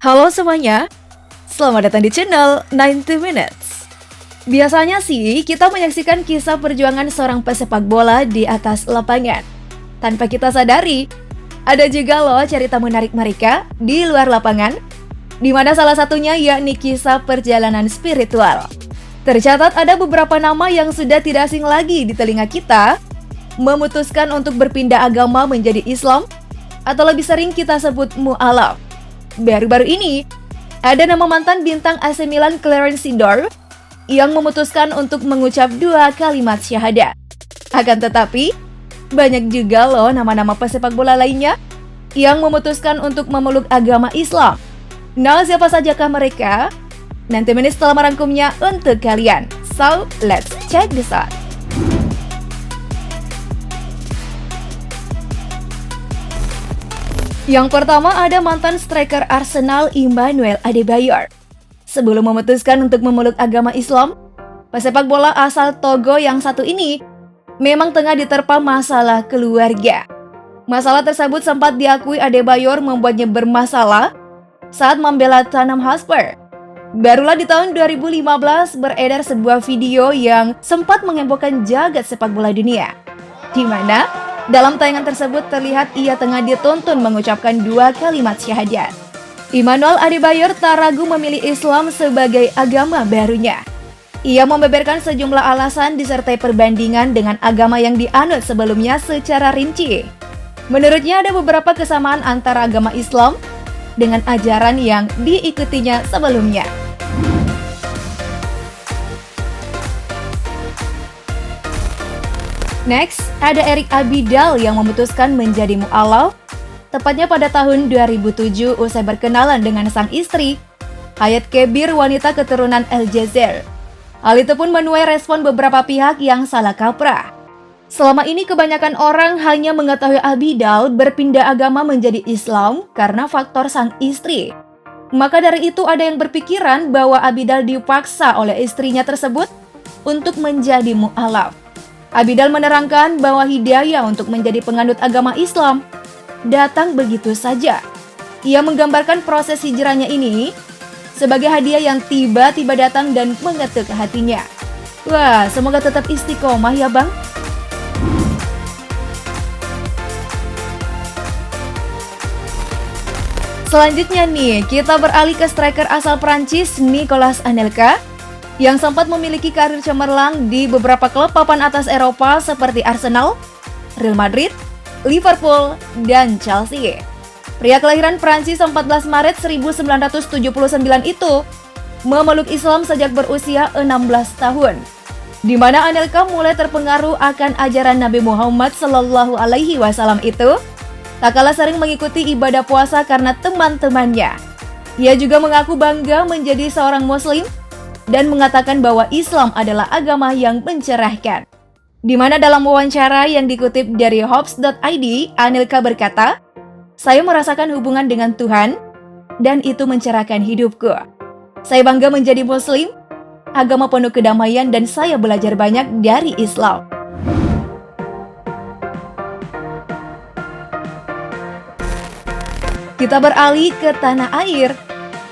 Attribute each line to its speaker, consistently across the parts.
Speaker 1: Halo semuanya, selamat datang di channel 90 Minutes. Biasanya sih kita menyaksikan kisah perjuangan seorang pesepak bola di atas lapangan. Tanpa kita sadari, ada juga loh cerita menarik mereka di luar lapangan, di mana salah satunya yakni kisah perjalanan spiritual. Tercatat ada beberapa nama yang sudah tidak asing lagi di telinga kita, memutuskan untuk berpindah agama menjadi Islam, atau lebih sering kita sebut mu'alaf. Baru-baru ini, ada nama mantan bintang AC Milan Clarence Seedorf yang memutuskan untuk mengucap 2 kalimat syahadat. Akan tetapi, banyak juga loh nama-nama pesepak bola lainnya yang memutuskan untuk memeluk agama Islam. Nah, siapa sajakah mereka? Nanti Minutes telah merangkumnya untuk kalian. So, let's check this out. Yang pertama ada mantan striker Arsenal Emmanuel Adebayor. Sebelum memutuskan untuk memeluk agama Islam, pesepak bola asal Togo yang satu ini memang tengah diterpa masalah keluarga. Masalah tersebut sempat diakui Adebayor membuatnya bermasalah saat membela Tottenham Hotspur. Barulah di tahun 2015 beredar sebuah video yang sempat menghebohkan jagat sepak bola dunia, di mana dalam tayangan tersebut terlihat ia tengah dituntun mengucapkan 2 kalimat syahadat. Emmanuel Adebayor tak ragu memilih Islam sebagai agama barunya. Ia membeberkan sejumlah alasan disertai perbandingan dengan agama yang dianut sebelumnya secara rinci. Menurutnya ada beberapa kesamaan antara agama Islam dengan ajaran yang diikutinya sebelumnya. Next, ada Eric Abidal yang memutuskan menjadi mu'alaf, tepatnya pada tahun 2007 usai berkenalan dengan sang istri, Hayat Kebir, wanita keturunan Aljazair. Hal itu pun menuai respon beberapa pihak yang salah kaprah. Selama ini kebanyakan orang hanya mengetahui Abidal berpindah agama menjadi Islam karena faktor sang istri. Maka dari itu ada yang berpikiran bahwa Abidal dipaksa oleh istrinya tersebut untuk menjadi mu'alaf. Abidal menerangkan bahwa hidayah untuk menjadi penganut agama Islam datang begitu saja. Ia menggambarkan proses hijrahnya ini sebagai hadiah yang tiba-tiba datang dan mengetuk hatinya. Wah, semoga tetap istiqomah ya bang. Selanjutnya nih, kita beralih ke striker asal Prancis Nicolas Anelka yang sempat memiliki karir cemerlang di beberapa klub papan atas Eropa seperti Arsenal, Real Madrid, Liverpool, dan Chelsea. Pria kelahiran Prancis 14 Maret 1979 itu memeluk Islam sejak berusia 16 tahun, di mana Anelka mulai terpengaruh akan ajaran Nabi Muhammad SAW itu, tak kalah sering mengikuti ibadah puasa karena teman-temannya. Ia juga mengaku bangga menjadi seorang Muslim dan mengatakan bahwa Islam adalah agama yang mencerahkan. Di mana dalam wawancara yang dikutip dari Hops.id, Anelka berkata, "Saya merasakan hubungan dengan Tuhan dan itu mencerahkan hidupku. Saya bangga menjadi Muslim, agama penuh kedamaian dan saya belajar banyak dari Islam." Kita beralih ke tanah air,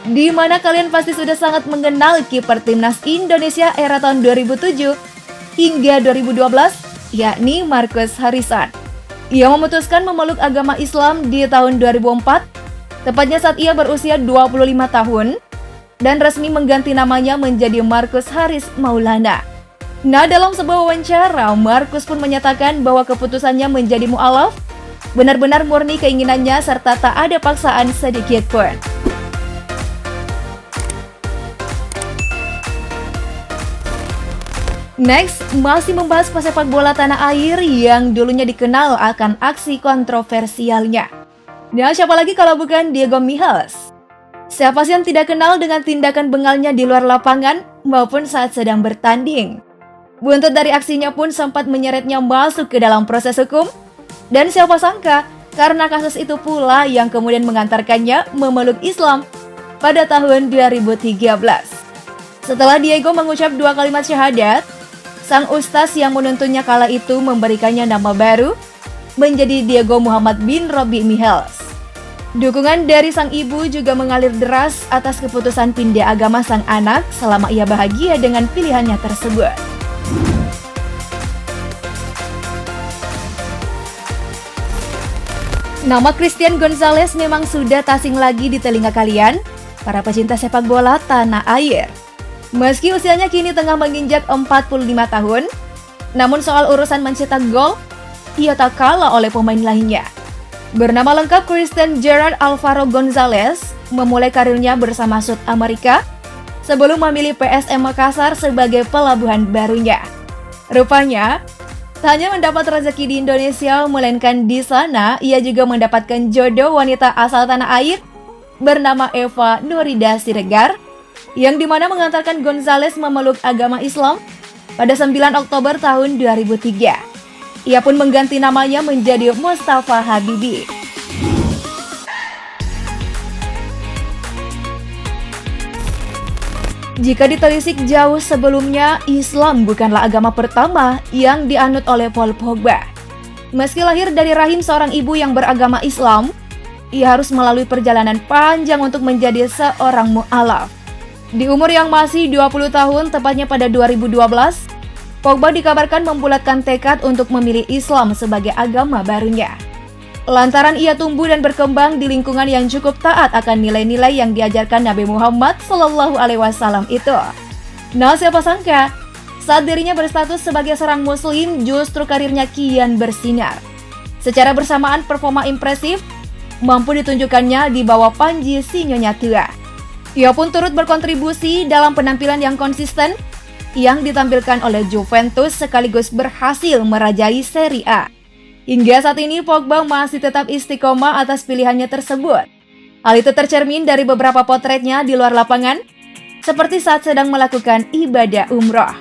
Speaker 1: di mana kalian pasti sudah sangat mengenal kiper timnas Indonesia era tahun 2007 hingga 2012, yakni Marcus Harrison. Ia memutuskan memeluk agama Islam di tahun 2004, tepatnya saat ia berusia 25 tahun, dan resmi mengganti namanya menjadi Marcus Haris Maulana. Nah, dalam sebuah wawancara, Marcus pun menyatakan bahwa keputusannya menjadi mu'alaf benar-benar murni keinginannya serta tak ada paksaan sedikit pun. Next, masih membahas pesepak bola tanah air yang dulunya dikenal akan aksi kontroversialnya. Nah, siapa lagi kalau bukan Diego Michels? Siapa sih yang tidak kenal dengan tindakan bengalnya di luar lapangan maupun saat sedang bertanding? Buntut dari aksinya pun sempat menyeretnya masuk ke dalam proses hukum. Dan siapa sangka, karena kasus itu pula yang kemudian mengantarkannya memeluk Islam pada tahun 2013. Setelah Diego mengucap 2 kalimat syahadat, sang ustaz yang menuntunnya kala itu memberikannya nama baru menjadi Diego Muhammad bin Robi Michels. Dukungan dari sang ibu juga mengalir deras atas keputusan pindah agama sang anak selama ia bahagia dengan pilihannya tersebut. Nama Christian Gonzalez memang sudah tak asing lagi di telinga kalian, para pecinta sepak bola tanah air. Meski usianya kini tengah menginjak 45 tahun, namun soal urusan mencetak gol, ia tak kalah oleh pemain lainnya. Bernama lengkap Christian Gerard Alvaro Gonzalez, memulai karirnya bersama Sud Amerika sebelum memilih PSM Makassar sebagai pelabuhan barunya. Rupanya, tak hanya mendapat rezeki di Indonesia, melainkan di sana ia juga mendapatkan jodoh wanita asal tanah air bernama Eva Nurida Siregar, yang dimana mengantarkan Gonzalez memeluk agama Islam pada 9 Oktober tahun 2003. Ia pun mengganti namanya menjadi Mustafa Habibi. Jika ditelisik jauh sebelumnya, Islam bukanlah agama pertama yang dianut oleh Paul Pogba. Meski lahir dari rahim seorang ibu yang beragama Islam, ia harus melalui perjalanan panjang untuk menjadi seorang mu'alaf. Di umur yang masih 20 tahun, tepatnya pada 2012, Pogba dikabarkan membulatkan tekad untuk memilih Islam sebagai agama barunya. Lantaran ia tumbuh dan berkembang di lingkungan yang cukup taat akan nilai-nilai yang diajarkan Nabi Muhammad SAW itu. Nah, siapa sangka, saat dirinya berstatus sebagai seorang muslim, justru karirnya kian bersinar. Secara bersamaan, performa impresif mampu ditunjukkannya di bawah Panji si Nyonya Tua. Ia pun turut berkontribusi dalam penampilan yang konsisten yang ditampilkan oleh Juventus sekaligus berhasil merajai Serie A. Hingga saat ini Pogba masih tetap istiqomah atas pilihannya tersebut. Hal itu tercermin dari beberapa potretnya di luar lapangan, seperti saat sedang melakukan ibadah umroh.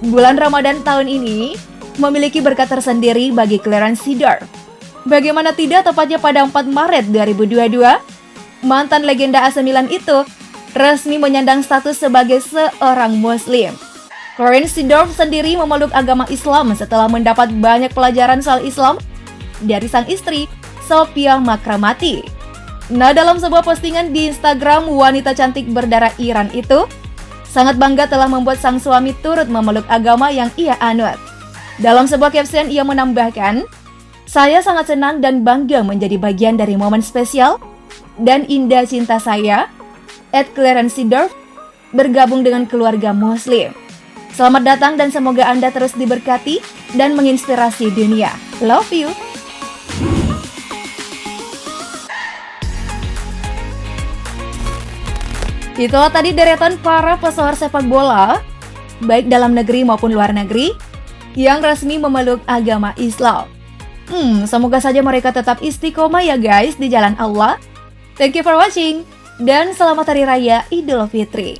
Speaker 1: Bulan Ramadan tahun ini memiliki berkat tersendiri bagi Clarence Seedorf. Bagaimana tidak, tepatnya pada 4 Maret 2022, mantan legenda AC Milan itu resmi menyandang status sebagai seorang muslim. Clarence Seedorf sendiri memeluk agama Islam setelah mendapat banyak pelajaran soal Islam dari sang istri, Sophia Makramati. Nah, dalam sebuah postingan di Instagram, wanita cantik berdarah Iran itu sangat bangga telah membuat sang suami turut memeluk agama yang ia anut. Dalam sebuah caption ia menambahkan, "Saya sangat senang dan bangga menjadi bagian dari momen spesial dan indah cinta saya, Clarence Seedorf, bergabung dengan keluarga muslim. Selamat datang dan semoga Anda terus diberkati dan menginspirasi dunia. Love you." Itulah tadi deretan para pesohor sepak bola, baik dalam negeri maupun luar negeri, yang resmi memeluk agama Islam. Semoga saja mereka tetap istiqomah ya guys di jalan Allah. Thank you for watching, dan selamat Hari Raya Idul Fitri.